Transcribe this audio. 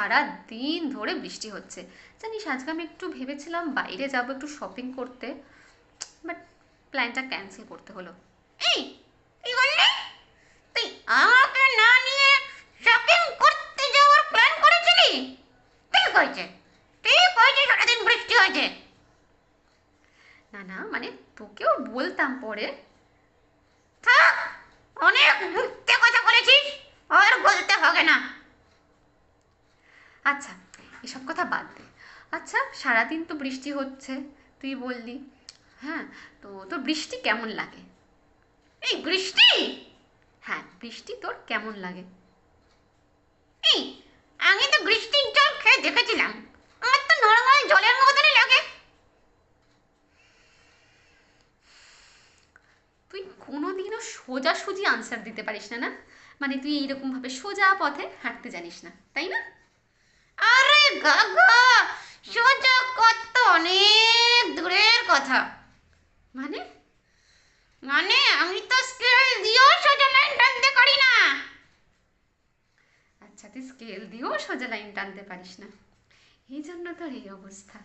সারা দিন ধরে বৃষ্টি হচ্ছে। জানিস আজকে আমি একটু ভেবেছিলাম বাইরে যাব একটু শপিং করতে, বাট প্ল্যানটা ক্যান্সেল করতে হলো। এই কি বললি? তুই আমাকে না নিয়ে শপিং করতে যাওয়ার প্ল্যান করেছিলি? ঠিক হয়েছে, ঠিক হয়েছে, সারাদিন বৃষ্টি হয়েছে। না না, মানে তোকেও বলতাম পরে। থাক, অনেক মিথ্যে কথা বলেছিস, আর বলতে হবে না। আচ্ছা, এসব কথা বাদ দে। আচ্ছা, সারাদিন তো বৃষ্টি হচ্ছে, তুই বললি। হ্যাঁ, তো তোর বৃষ্টি কেমন লাগে? এই বৃষ্টি, হ্যাঁ, বৃষ্টি তোর কেমন লাগে? এই আমি তো বৃষ্টির জল খেয়ে দেখেছিলাম, আমার তো নর্মাল জলের মতনই লাগে। তুই কোনোদিনও সোজাসুজি আনসার দিতে পারিস না, না? মানে তুই এইরকমভাবে সোজা পথে হাঁটতে জানিস না, তাই না? আরে গাগা, সোজা কত অনেক দূরের কথা। মানে? মানে আমি তো স্কেল দিয়েও সোজা লাইন টানতে পারি না। আচ্ছা, তুই স্কেল দিয়েও সোজা লাইন টানতে পারিস না, এই জন্য তোর এই অবস্থা।